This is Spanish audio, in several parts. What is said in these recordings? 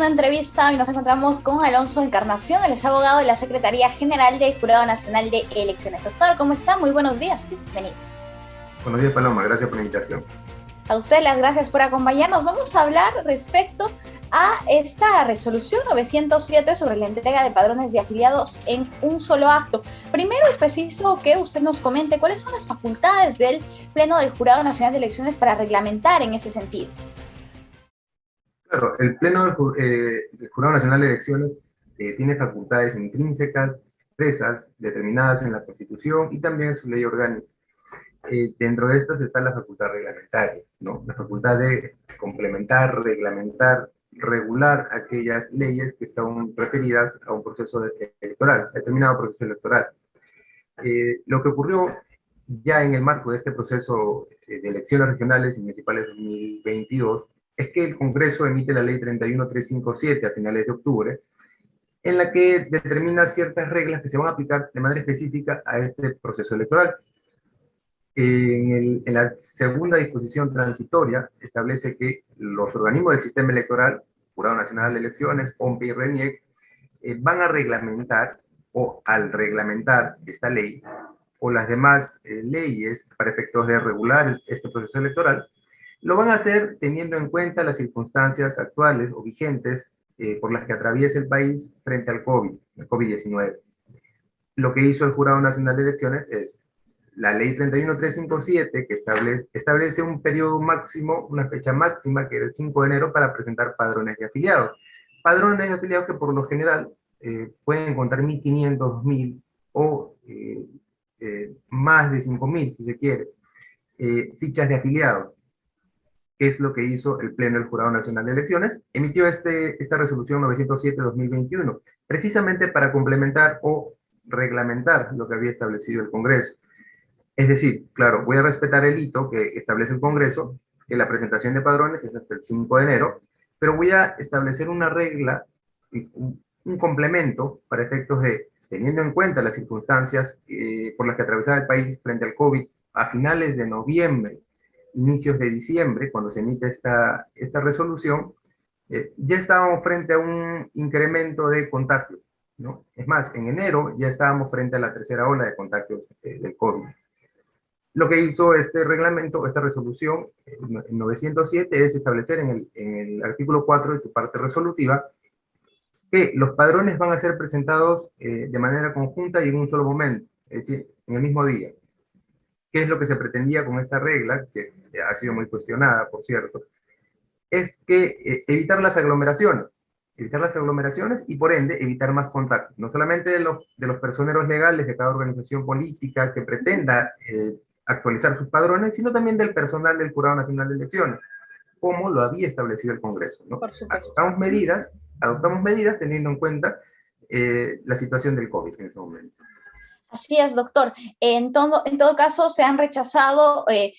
una entrevista y nos encontramos con Alonso Encarnación, él es abogado de la Secretaría General del Jurado Nacional de Elecciones. Doctor, ¿cómo está? Muy buenos días, bienvenido. Buenos días, Paloma, gracias por la invitación. A usted las gracias por acompañarnos. Vamos a hablar respecto a esta resolución 907 sobre la entrega de padrones de afiliados en un solo acto. Primero es preciso que usted nos comente cuáles son las facultades del Pleno del Jurado Nacional de Elecciones para reglamentar en ese sentido. Claro, el Pleno del Jurado Nacional de Elecciones tiene facultades intrínsecas, expresas, determinadas en la Constitución y también en su ley orgánica. Dentro de estas está la facultad reglamentaria, ¿no? La facultad de complementar, reglamentar, regular aquellas leyes que están referidas a un proceso electoral, a determinado proceso electoral. Lo que ocurrió ya en el marco de este proceso de elecciones regionales y municipales 2022 es que el Congreso emite la ley 31357 a finales de octubre, en la que determina ciertas reglas que se van a aplicar de manera específica a este proceso electoral. En la segunda disposición transitoria establece que los organismos del sistema electoral, Jurado Nacional de Elecciones, OMPE y RENIEC, van a reglamentar, o al reglamentar esta ley, o las demás leyes para efectos de regular este proceso electoral, lo van a hacer teniendo en cuenta las circunstancias actuales o vigentes por las que atraviesa el país frente al COVID-19. Lo que hizo el Jurado Nacional de Elecciones es la ley 31357, que establece un periodo máximo, una fecha máxima, que es el 5 de enero, para presentar padrones de afiliados. Padrones de afiliados que por lo general pueden contar 1.500, 2.000 o más de 5.000, si se quiere, fichas de afiliados, que es lo que hizo el Pleno del Jurado Nacional de Elecciones. Emitió esta resolución 907-2021, precisamente para complementar o reglamentar lo que había establecido el Congreso. Es decir, claro, voy a respetar el hito que establece el Congreso, que la presentación de padrones es hasta el 5 de enero, pero voy a establecer una regla, un complemento para efectos de, teniendo en cuenta las circunstancias por las que atravesaba el país frente al COVID, a finales de noviembre, inicios de diciembre, cuando se emite esta resolución, ya estábamos frente a un incremento de contagios, ¿no? Es más, en enero ya estábamos frente a la tercera ola de contagios del COVID. Lo que hizo este reglamento, esta resolución 907, es establecer en el artículo 4 de su parte resolutiva que los padrones van a ser presentados de manera conjunta y en un solo momento, es decir, en el mismo día. ¿Qué es lo que se pretendía con esta regla, que ha sido muy cuestionada, por cierto? Es que evitar las aglomeraciones y por ende evitar más contactos, no solamente de los personeros legales de cada organización política que pretenda actualizar sus padrones, sino también del personal del Jurado Nacional de Elecciones, como lo había establecido el Congreso, ¿no? Por supuesto. Adoptamos medidas teniendo en cuenta la situación del COVID en ese momento. Así es, doctor. En todo caso, se han rechazado el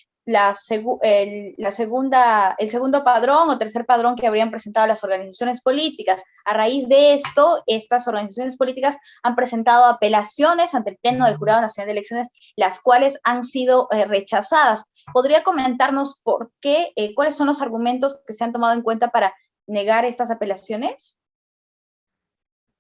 segundo padrón o tercer padrón que habrían presentado las organizaciones políticas. A raíz de esto, estas organizaciones políticas han presentado apelaciones ante el Pleno del Jurado Nacional de Elecciones, las cuales han sido rechazadas. ¿Podría comentarnos por qué, cuáles son los argumentos que se han tomado en cuenta para negar estas apelaciones?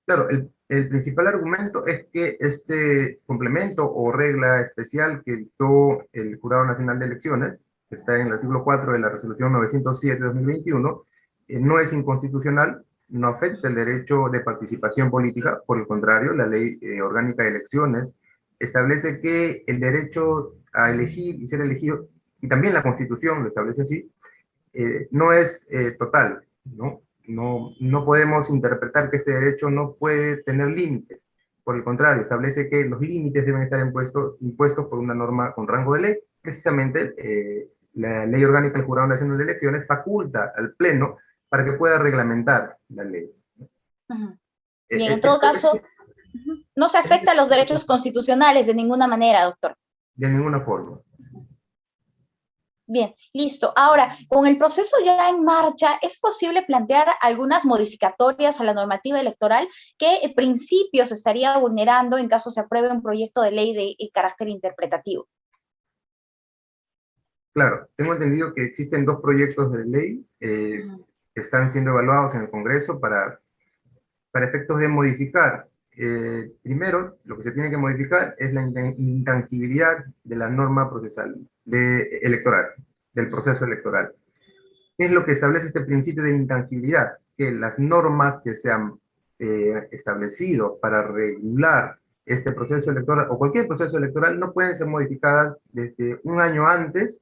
Claro, el principal argumento es que este complemento o regla especial que dictó el Jurado Nacional de Elecciones, que está en el artículo 4 de la resolución 907-2021, no es inconstitucional, no afecta el derecho de participación política. Por el contrario, la ley orgánica de elecciones establece que el derecho a elegir y ser elegido, y también la Constitución lo establece así, no es total, ¿no? No podemos interpretar que este derecho no puede tener límites. Por el contrario, establece que los límites deben estar impuestos por una norma con rango de ley. Precisamente, la Ley Orgánica del Jurado Nacional de Elecciones faculta al Pleno para que pueda reglamentar la ley. Bien, en todo caso, no se afecta a los derechos constitucionales de ninguna manera, doctor. De ninguna forma. Bien, listo. Ahora, con el proceso ya en marcha, ¿es posible plantear algunas modificatorias a la normativa electoral? ¿Qué principios estaría vulnerando en caso se apruebe un proyecto de ley de carácter interpretativo? Claro, tengo entendido que existen dos proyectos de ley. están siendo evaluados en el Congreso para efectos de modificar. Primero, lo que se tiene que modificar es la intangibilidad de la norma procesal electoral, del proceso electoral. ¿Qué es lo que establece este principio de intangibilidad? Que las normas que se han establecido para regular este proceso electoral, o cualquier proceso electoral, no pueden ser modificadas desde un año antes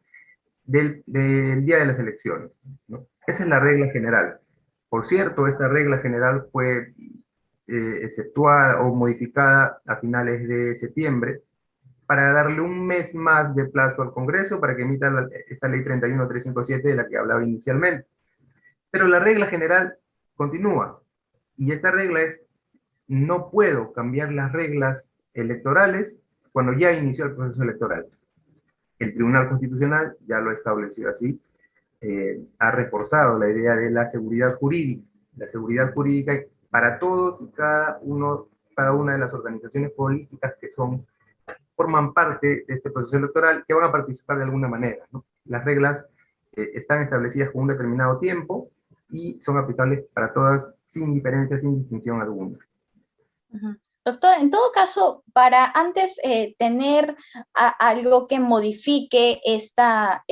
del día de las elecciones, ¿no? Esa es la regla general. Por cierto, esta regla general fue exceptuada o modificada a finales de septiembre para darle un mes más de plazo al Congreso para que emita esta ley 31357 de la que hablaba inicialmente. Pero la regla general continúa, y esta regla es: no puedo cambiar las reglas electorales cuando ya inició el proceso electoral. El Tribunal Constitucional ya lo ha establecido así, ha reforzado la idea de la seguridad jurídica. La seguridad jurídica para todos y cada una de las organizaciones políticas que forman parte de este proceso electoral, que van a participar de alguna manera, ¿no? Las reglas están establecidas con un determinado tiempo y son aplicables para todas, sin diferencia, sin distinción alguna. Doctor, en todo caso, para antes tener algo que modifique esta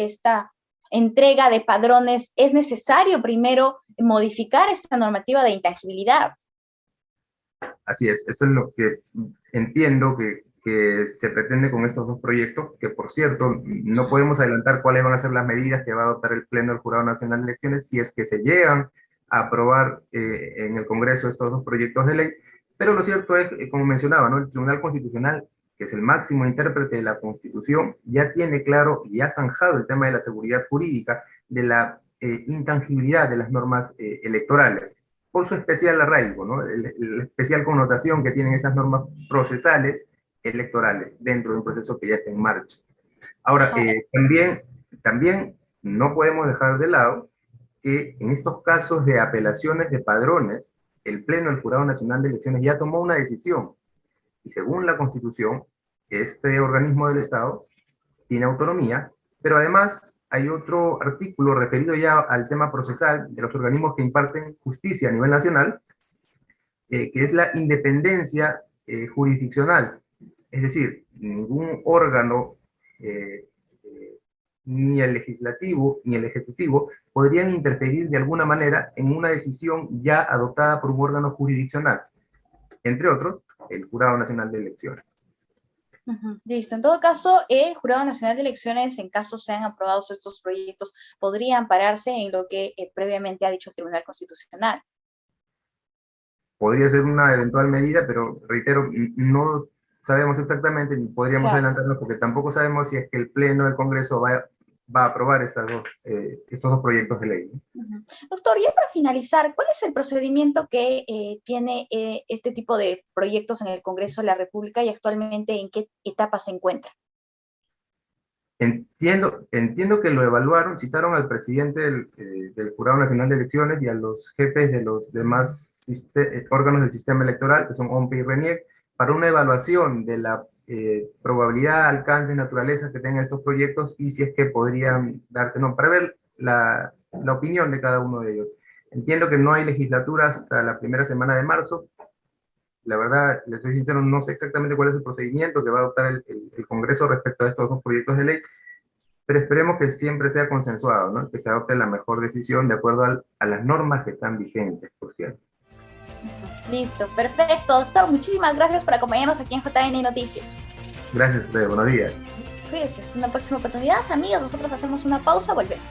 entrega de padrones, es necesario primero modificar esta normativa de intangibilidad. Así es, eso es lo que entiendo que se pretende con estos dos proyectos, que por cierto, no podemos adelantar cuáles van a ser las medidas que va a adoptar el Pleno del Jurado Nacional de Elecciones si es que se llegan a aprobar en el Congreso estos dos proyectos de ley, pero lo cierto es, como mencionaba, ¿no? El Tribunal Constitucional, que es el máximo intérprete de la Constitución, ya tiene claro y ha zanjado el tema de la seguridad jurídica, de la intangibilidad de las normas electorales, por su especial arraigo, ¿no? La especial connotación que tienen esas normas procesales electorales dentro de un proceso que ya está en marcha. Ahora, también no podemos dejar de lado que en estos casos de apelaciones de padrones, el Pleno del Jurado Nacional de Elecciones ya tomó una decisión, y según la Constitución, este organismo del Estado tiene autonomía, pero además hay otro artículo referido ya al tema procesal de los organismos que imparten justicia a nivel nacional, que es la independencia jurisdiccional. Es decir, ningún órgano, ni el legislativo ni el ejecutivo, podrían interferir de alguna manera en una decisión ya adoptada por un órgano jurisdiccional, entre otros, el Jurado Nacional de Elecciones. Listo. En todo caso, el Jurado Nacional de Elecciones, en caso sean aprobados estos proyectos, podría ampararse en lo que previamente ha dicho el Tribunal Constitucional. Podría ser una eventual medida, pero reitero, no sabemos exactamente, ni podríamos adelantarnos, porque tampoco sabemos si es que el Pleno del Congreso va a aprobar estos dos proyectos de ley. Doctor, ya para finalizar, ¿cuál es el procedimiento que tiene este tipo de proyectos en el Congreso de la República y actualmente en qué etapa se encuentra? Entiendo que lo evaluaron, citaron al presidente del Jurado Nacional de Elecciones y a los jefes de los demás órganos del sistema electoral, que son OMPE y RENIEC, para una evaluación de la probabilidad, alcance y naturaleza que tengan estos proyectos y si es que podrían darse, no, para ver la opinión de cada uno de ellos. Entiendo que no hay legislatura hasta la primera semana de marzo. La verdad, les soy sincero, no sé exactamente cuál es el procedimiento que va a adoptar el Congreso respecto a estos dos proyectos de ley, pero esperemos que siempre sea consensuado, ¿no? Que se adopte la mejor decisión de acuerdo a las normas que están vigentes, por cierto. Listo, perfecto, doctor. Muchísimas gracias por acompañarnos aquí en JN Noticias. Gracias a ustedes, buenos días. Cuídense, hasta una próxima oportunidad. Amigos, nosotros hacemos una pausa, volvemos.